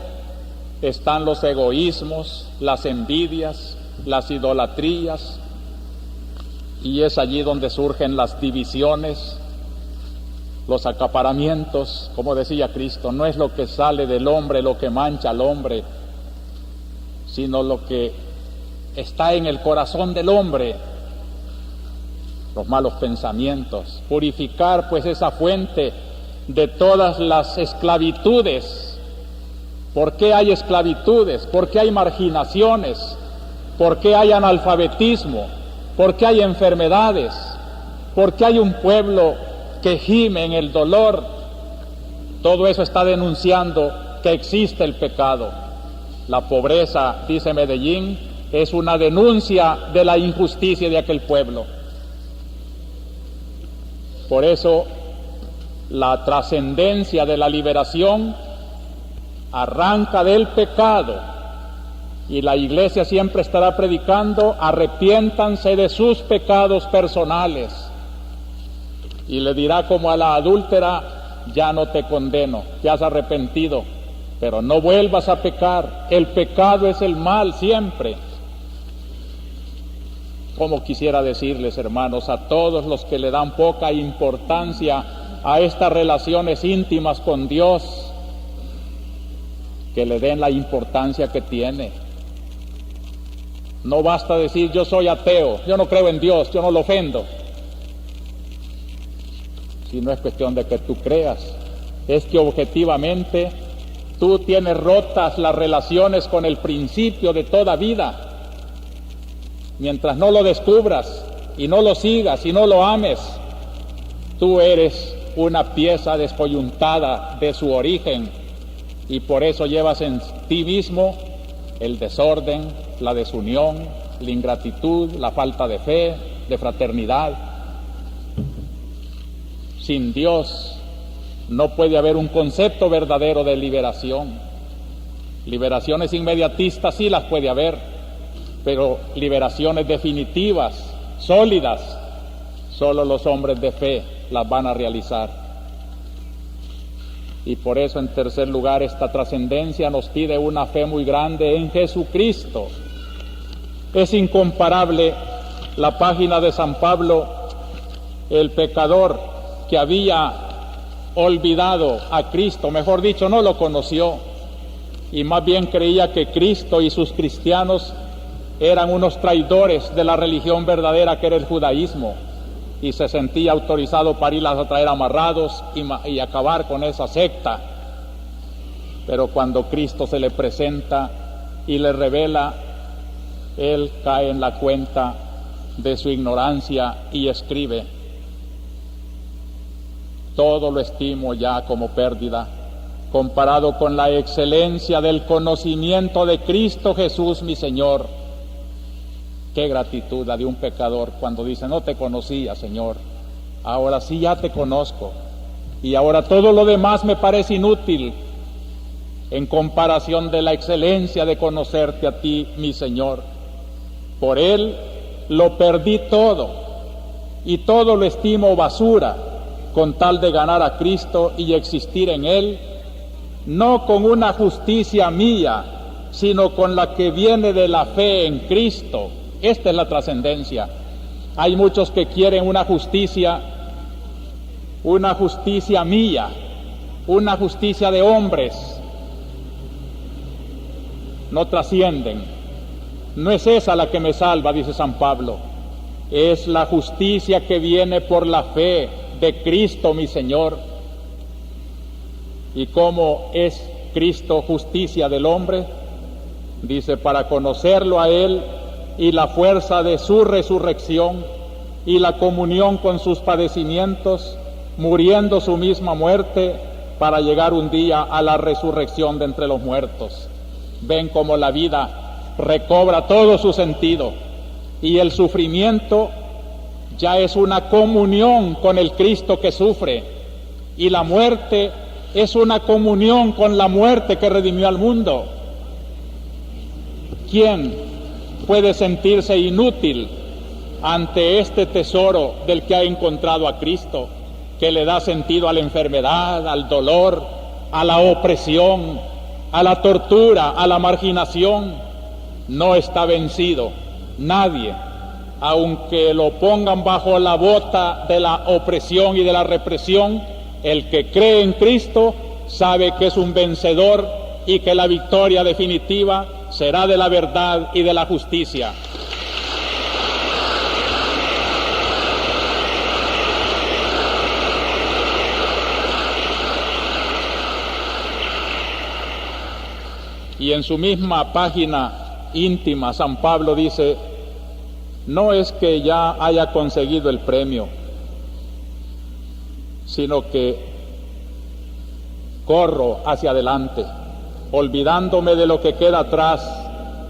están los egoísmos, las envidias, las idolatrías, y es allí donde surgen las divisiones, los acaparamientos. Como decía Cristo, no es lo que sale del hombre lo que mancha al hombre, sino lo que está en el corazón del hombre, los malos pensamientos. Purificar pues esa fuente de todas las esclavitudes. ¿Por qué hay esclavitudes? ¿Por qué hay marginaciones? ¿Por qué hay analfabetismo? ¿Por qué hay enfermedades? ¿Por qué hay un pueblo que gime en el dolor? Todo eso está denunciando que existe el pecado. La pobreza, dice Medellín, es una denuncia de la injusticia de aquel pueblo. Por eso La trascendencia de la liberación arranca del pecado, y la Iglesia siempre estará predicando: arrepiéntanse de sus pecados personales. Y le dirá como a la adúltera: ya no te condeno, te has arrepentido, pero no vuelvas a pecar. El pecado es el mal siempre. Como quisiera decirles, hermanos, a todos los que le dan poca importancia a estas relaciones íntimas con Dios, que le den la importancia que tiene. No basta decir: yo soy ateo, yo no creo en Dios, yo no lo ofendo. Si no es cuestión de que tú creas, es que objetivamente tú tienes rotas las relaciones con el principio de toda vida. Mientras no lo descubras y no lo sigas y no lo ames, tú eres una pieza descoyuntada de su origen, y por eso llevas en ti mismo el desorden, la desunión, la ingratitud, la falta de fe, de fraternidad. Sin Dios no puede haber un concepto verdadero de liberación. Liberaciones inmediatistas sí las puede haber, pero liberaciones definitivas, sólidas, solo los hombres de fe las van a realizar. Y por eso, en tercer lugar, esta trascendencia nos pide una fe muy grande en Jesucristo. Es incomparable la página de San Pablo, el pecador que había olvidado a Cristo, mejor dicho, no lo conoció, y más bien creía que Cristo y sus cristianos eran unos traidores de la religión verdadera, que era el judaísmo, y se sentía autorizado para irlas a traer amarrados y acabar con esa secta. Pero cuando Cristo se le presenta y le revela, él cae en la cuenta de su ignorancia y escribe: todo lo estimo ya como pérdida, comparado con la excelencia del conocimiento de Cristo Jesús mi Señor. Qué gratitud la de un pecador cuando dice: no te conocía, Señor, ahora sí ya te conozco, y ahora todo lo demás me parece inútil en comparación de la excelencia de conocerte a ti, mi Señor. Por Él lo perdí todo, y todo lo estimo basura, con tal de ganar a Cristo y existir en Él, no con una justicia mía, sino con la que viene de la fe en Cristo. Esta es la trascendencia. Hay muchos que quieren una justicia mía, una justicia de hombres. No trascienden. No es esa la que me salva, dice San Pablo. Es la justicia que viene por la fe de Cristo mi Señor. ¿Y cómo es Cristo justicia del hombre? Dice: para conocerlo a Él y la fuerza de su resurrección y la comunión con sus padecimientos, muriendo su misma muerte, para llegar un día a la resurrección de entre los muertos. Ven cómo la vida recobra todo su sentido, y el sufrimiento ya es una comunión con el Cristo que sufre, y la muerte es una comunión con la muerte que redimió al mundo. ¿Quién puede sentirse inútil ante este tesoro del que ha encontrado a Cristo, que le da sentido a la enfermedad, al dolor, a la opresión, a la tortura, a la marginación? No está vencido nadie, aunque lo pongan bajo la bota de la opresión y de la represión. El que cree en Cristo sabe que es un vencedor y que la victoria definitiva será de la verdad y de la justicia. Y en su misma página íntima, San Pablo dice: no es que ya haya conseguido el premio, sino que corro hacia adelante, olvidándome de lo que queda atrás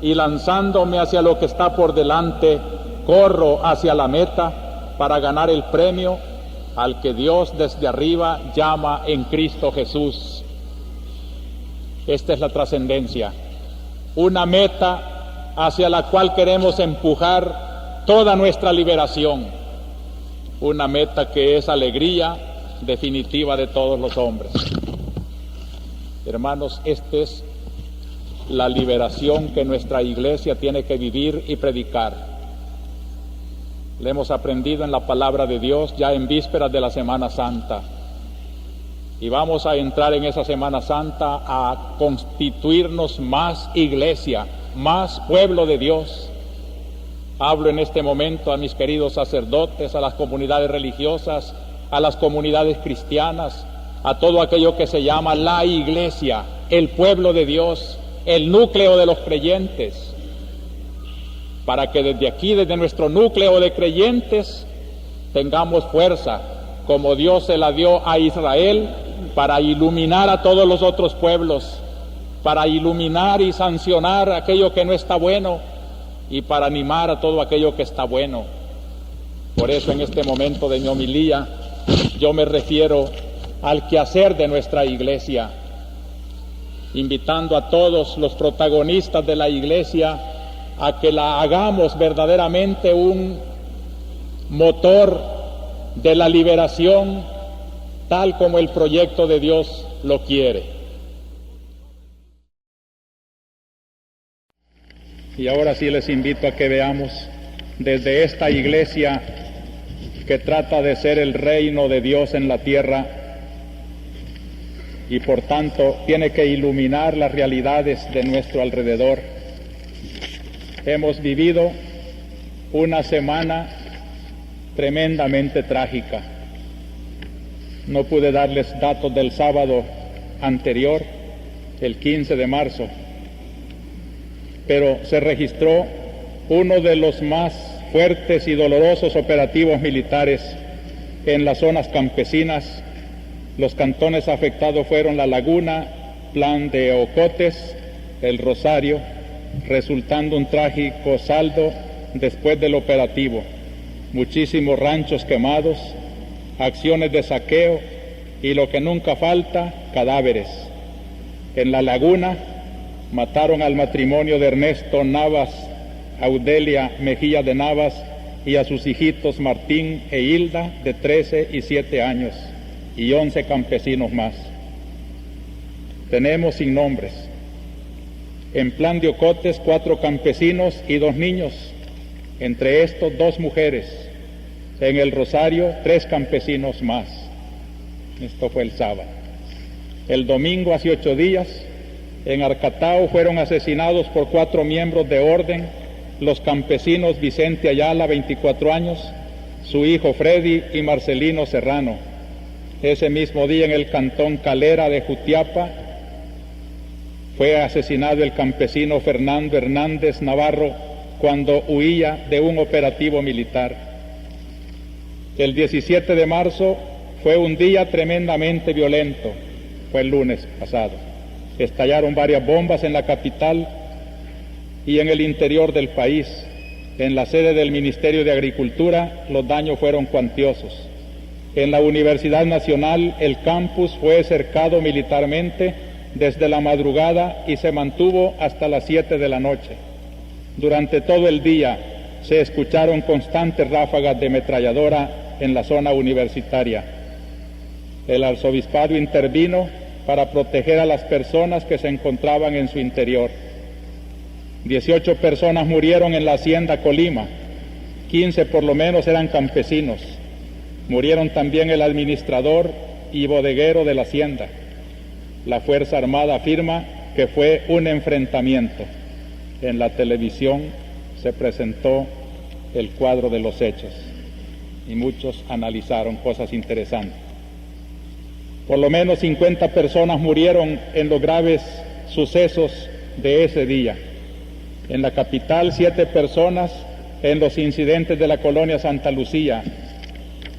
y lanzándome hacia lo que está por delante. Corro hacia la meta para ganar el premio al que Dios desde arriba llama en Cristo Jesús. Esta es la trascendencia, una meta hacia la cual queremos empujar toda nuestra liberación, una meta que es alegría definitiva de todos los hombres. Hermanos, esta es la liberación que nuestra iglesia tiene que vivir y predicar. Le hemos aprendido en la palabra de Dios ya en vísperas de la Semana Santa. Y vamos a entrar en esa Semana Santa a constituirnos más iglesia, más pueblo de Dios. Hablo en este momento a mis queridos sacerdotes, a las comunidades religiosas, a las comunidades cristianas, a todo aquello que se llama la iglesia, el pueblo de Dios, el núcleo de los creyentes, para que desde aquí, desde nuestro núcleo de creyentes, tengamos fuerza, como Dios se la dio a Israel, para iluminar a todos los otros pueblos, para iluminar y sancionar aquello que no está bueno, y para animar a todo aquello que está bueno. Por eso en este momento de mi homilía, yo me refiero al quehacer de nuestra iglesia, invitando a todos los protagonistas de la iglesia a que la hagamos verdaderamente un motor de la liberación, tal como el proyecto de Dios lo quiere. Y ahora sí les invito a que veamos desde esta iglesia que trata de ser el reino de Dios en la tierra y por tanto tiene que iluminar las realidades de nuestro alrededor. Hemos vivido una semana tremendamente trágica. No pude darles datos del sábado anterior, el 15 de marzo, pero se registró uno de los más fuertes y dolorosos operativos militares en las zonas campesinas. Los cantones afectados fueron La Laguna, Plan de Ocotes, El Rosario, resultando un trágico saldo después del operativo. Muchísimos ranchos quemados, acciones de saqueo y lo que nunca falta, cadáveres. En La Laguna mataron al matrimonio de Ernesto Navas, Audelia Mejía de Navas y a sus hijitos Martín e Hilda de 13 y 7 años y 11 campesinos más. Tenemos sin nombres. En Plan de Ocotes 4 campesinos y 2 niños, entre estos 2 mujeres. En El Rosario 3 campesinos más. Esto fue el sábado. El domingo, hace 8 días, en Arcatao fueron asesinados por 4 miembros de orden, los campesinos Vicente Ayala, 24 años, su hijo Freddy y Marcelino Serrano. Ese mismo día en el cantón Calera de Jutiapa fue asesinado el campesino Fernando Hernández Navarro cuando huía de un operativo militar. El 17 de marzo fue un día tremendamente violento, fue el lunes pasado. Estallaron varias bombas en la capital y en el interior del país. En la sede del Ministerio de Agricultura los daños fueron cuantiosos. En la Universidad Nacional el campus fue cercado militarmente desde la madrugada y se mantuvo hasta las 7 de la noche. Durante todo el día se escucharon constantes ráfagas de metralladora en la zona universitaria. El arzobispado intervino para proteger a las personas que se encontraban en su interior. 18 personas murieron en la hacienda Colima, 15 por lo menos eran campesinos. Murieron también el administrador y bodeguero de la hacienda. La Fuerza Armada afirma que fue un enfrentamiento. En la televisión se presentó el cuadro de los hechos y muchos analizaron cosas interesantes. Por lo menos 50 personas murieron en los graves sucesos de ese día. En la capital, 7 personas en los incidentes de la colonia Santa Lucía.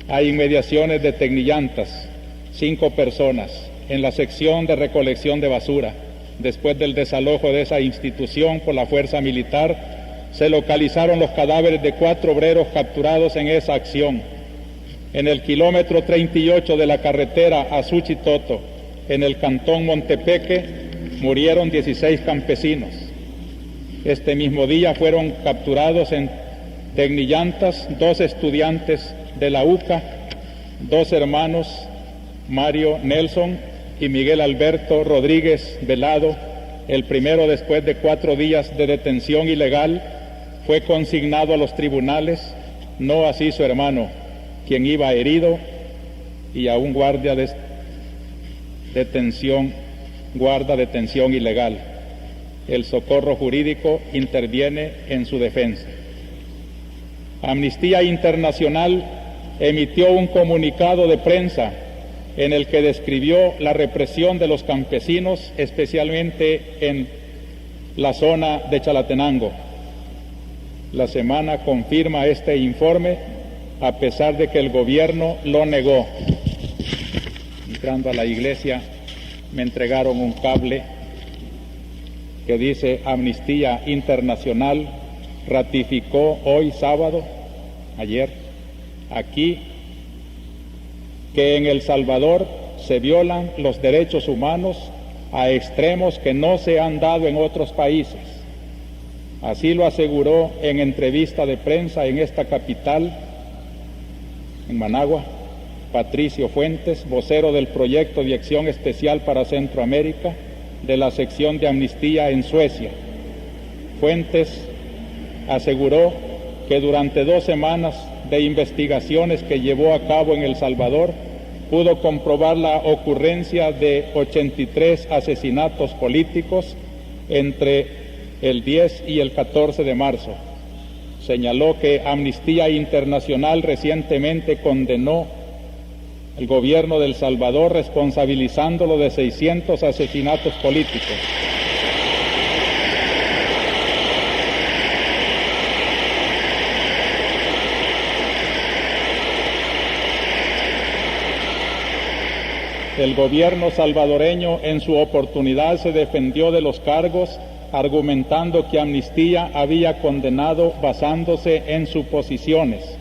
Hay inmediaciones de Tecnillantas, 5 personas. En la sección de recolección de basura, después del desalojo de esa institución por la fuerza militar, se localizaron los cadáveres de 4 obreros capturados en esa acción. En el kilómetro 38 de la carretera a Suchitoto, en el cantón Montepeque, murieron 16 campesinos. Este mismo día fueron capturados en Tecnillantas 2 estudiantes de la UCA, 2 hermanos, Mario Nelson y Miguel Alberto Rodríguez Velado. El primero, después de 4 días de detención ilegal, fue consignado a los tribunales, no así su hermano, quien iba herido, y a un guarda detención ilegal. El socorro jurídico interviene en su defensa. Amnistía Internacional emitió un comunicado de prensa en el que describió la represión de los campesinos, especialmente en la zona de Chalatenango. La Semana confirma este informe, a pesar de que el gobierno lo negó. Entrando a la iglesia, me entregaron un cable que dice: Amnistía Internacional ratificó hoy sábado, ayer, aquí, que en El Salvador se violan los derechos humanos a extremos que no se han dado en otros países. Así lo aseguró en entrevista de prensa en esta capital, en Managua, Patricio Fuentes, vocero del Proyecto de Acción Especial para Centroamérica de la sección de Amnistía en Suecia. Fuentes aseguró que durante 2 semanas de investigaciones que llevó a cabo en El Salvador, pudo comprobar la ocurrencia de 83 asesinatos políticos entre el 10 y el 14 de marzo. Señaló que Amnistía Internacional recientemente condenó al gobierno de El Salvador responsabilizándolo de 600 asesinatos políticos. El gobierno salvadoreño en su oportunidad se defendió de los cargos, argumentando que Amnistía había condenado basándose en suposiciones.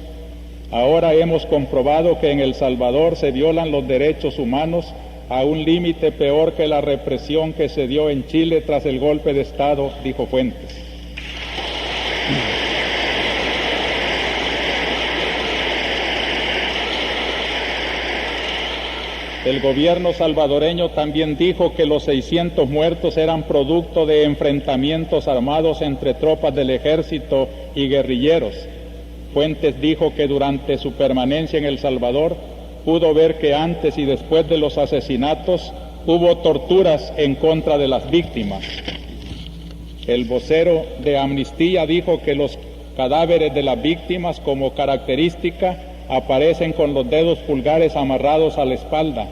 Ahora hemos comprobado que en El Salvador se violan los derechos humanos a un límite peor que la represión que se dio en Chile tras el golpe de Estado, dijo Fuentes. El gobierno salvadoreño también dijo que los 600 muertos eran producto de enfrentamientos armados entre tropas del ejército y guerrilleros. Fuentes dijo que durante su permanencia en El Salvador pudo ver que antes y después de los asesinatos hubo torturas en contra de las víctimas. El vocero de Amnistía dijo que los cadáveres de las víctimas, como característica, aparecen con los dedos pulgares amarrados a la espalda.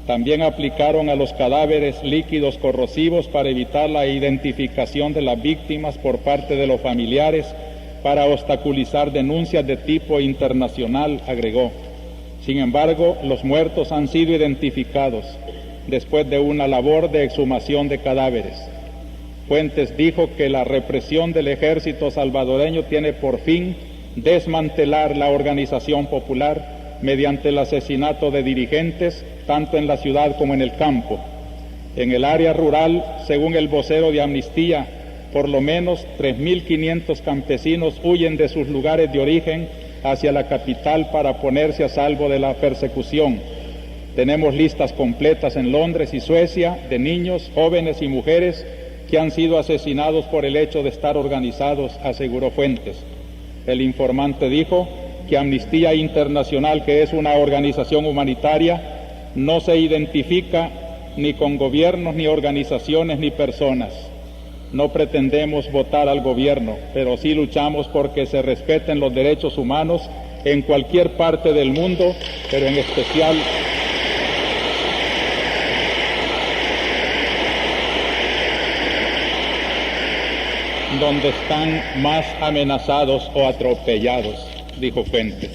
También aplicaron a los cadáveres líquidos corrosivos para evitar la identificación de las víctimas por parte de los familiares, para obstaculizar denuncias de tipo internacional, agregó. Sin embargo, los muertos han sido identificados después de una labor de exhumación de cadáveres. Fuentes dijo que la represión del ejército salvadoreño tiene por fin desmantelar la organización popular mediante el asesinato de dirigentes, tanto en la ciudad como en el campo. En el área rural, según el vocero de Amnistía, por lo menos 3.500 campesinos huyen de sus lugares de origen hacia la capital para ponerse a salvo de la persecución. Tenemos listas completas en Londres y Suecia de niños, jóvenes y mujeres que han sido asesinados por el hecho de estar organizados, aseguró Fuentes. El informante dijo que Amnistía Internacional, que es una organización humanitaria, no se identifica ni con gobiernos, ni organizaciones, ni personas. No pretendemos votar al gobierno, pero sí luchamos porque se respeten los derechos humanos en cualquier parte del mundo, pero en especial donde están más amenazados o atropellados, dijo Fuentes.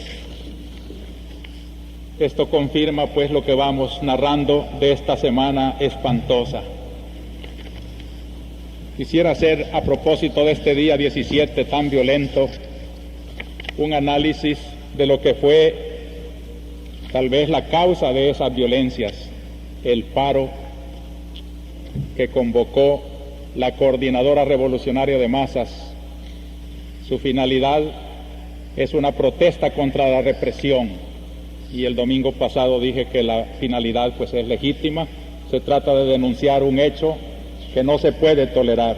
Esto confirma pues lo que vamos narrando de esta semana espantosa. Quisiera hacer, a propósito de este día 17 tan violento, un análisis de lo que fue Tal vez la causa de esas violencias, el paro que convocó la Coordinadora Revolucionaria de Masas, su finalidad es una protesta contra la represión, y el domingo pasado dije que la finalidad pues es legítima. Se trata de denunciar un hecho que no se puede tolerar.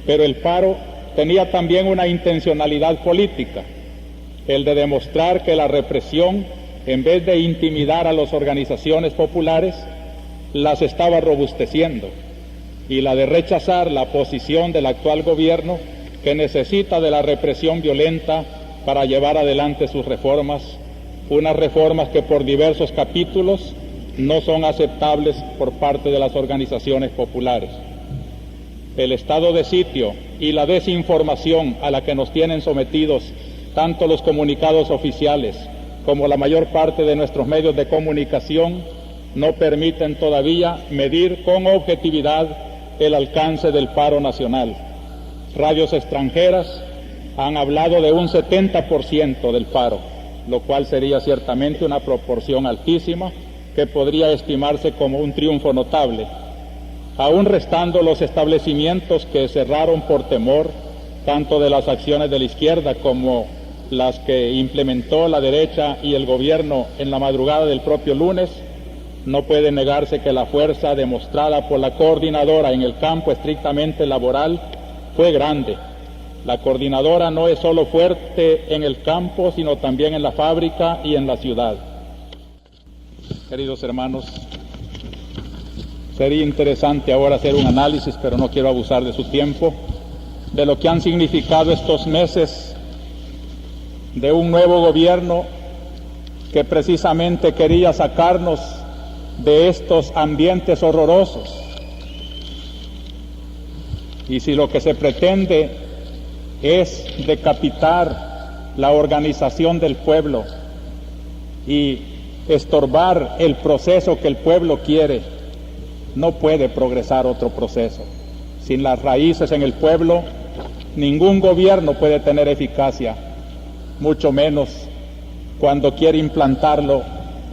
Pero el paro tenía también una intencionalidad política, el de demostrar que la represión, en vez de intimidar a las organizaciones populares, las estaba robusteciendo, y la de rechazar la posición del actual gobierno, que necesita de la represión violenta para llevar adelante sus reformas, unas reformas que por diversos capítulos no son aceptables por parte de las organizaciones populares. El estado de sitio y la desinformación a la que nos tienen sometidos tanto los comunicados oficiales como la mayor parte de nuestros medios de comunicación no permiten todavía medir con objetividad el alcance del paro nacional. Radios extranjeras han hablado de un 70% del paro, lo cual sería ciertamente una proporción altísima que podría estimarse como un triunfo notable, aún restando los establecimientos que cerraron por temor tanto de las acciones de la izquierda como las que implementó la derecha y el gobierno en la madrugada del propio lunes. No puede negarse que la fuerza demostrada por la coordinadora en el campo estrictamente laboral fue grande. La coordinadora no es solo fuerte en el campo, sino también en la fábrica y en la ciudad. Queridos hermanos, sería interesante ahora hacer un análisis, pero no quiero abusar de su tiempo, de lo que han significado estos meses de un nuevo gobierno que precisamente quería sacarnos de estos ambientes horrorosos. Y si lo que se pretende es decapitar la organización del pueblo y estorbar el proceso que el pueblo quiere, no puede progresar otro proceso. Sin las raíces en el pueblo, ningún gobierno puede tener eficacia, mucho menos cuando quiere implantarlo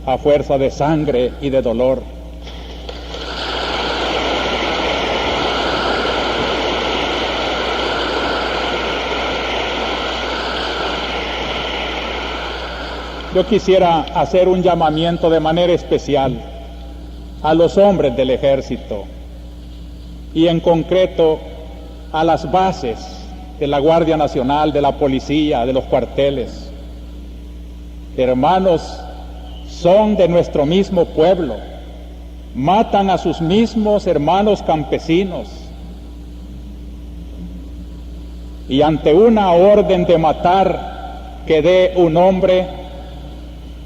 a fuerza de sangre y de dolor. Yo quisiera hacer un llamamiento de manera especial a los hombres del ejército y en concreto a las bases de la Guardia Nacional, de la policía, de los cuarteles. Hermanos, son de nuestro mismo pueblo, matan a sus mismos hermanos campesinos, y ante una orden de matar que dé un hombre,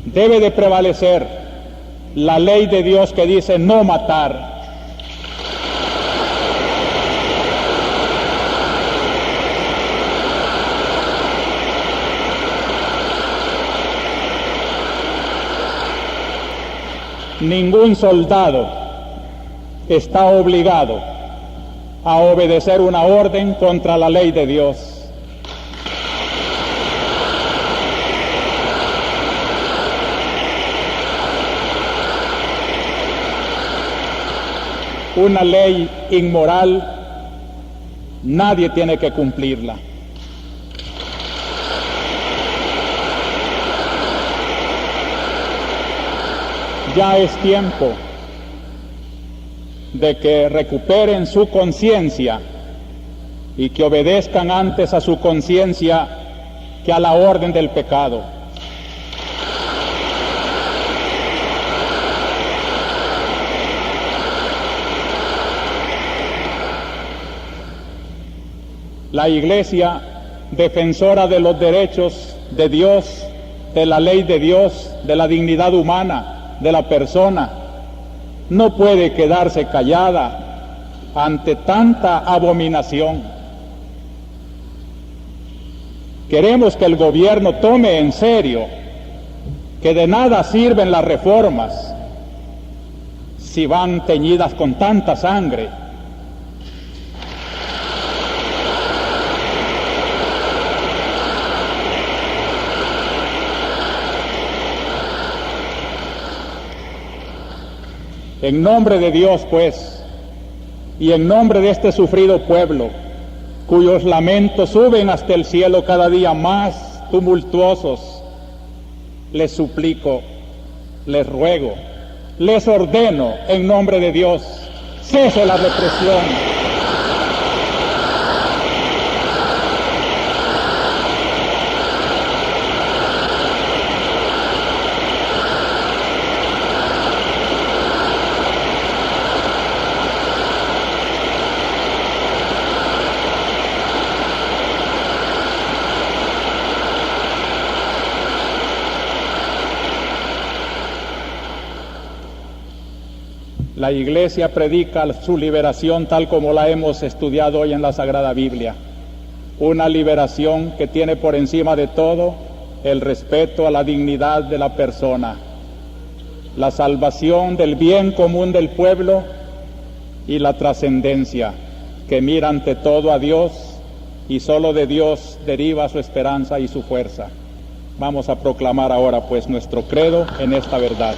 debe de prevalecer la ley de Dios que dice no matar. Ningún soldado está obligado a obedecer una orden contra la ley de Dios. Una ley inmoral, nadie tiene que cumplirla. Ya es tiempo de que recuperen su conciencia y que obedezcan antes a su conciencia que a la orden del pecado. La Iglesia, defensora de los derechos de Dios, de la ley de Dios, de la dignidad humana, de la persona, no puede quedarse callada ante tanta abominación. Queremos que el gobierno tome en serio que de nada sirven las reformas si van teñidas con tanta sangre. En nombre de Dios, pues, y en nombre de este sufrido pueblo, cuyos lamentos suben hasta el cielo cada día más tumultuosos, les suplico, les ruego, les ordeno en nombre de Dios, cese la represión. La Iglesia predica su liberación tal como la hemos estudiado hoy en la Sagrada Biblia. Una liberación que tiene por encima de todo el respeto a la dignidad de la persona, la salvación del bien común del pueblo y la trascendencia que mira ante todo a Dios y solo de Dios deriva su esperanza y su fuerza. Vamos a proclamar ahora pues nuestro credo en esta verdad.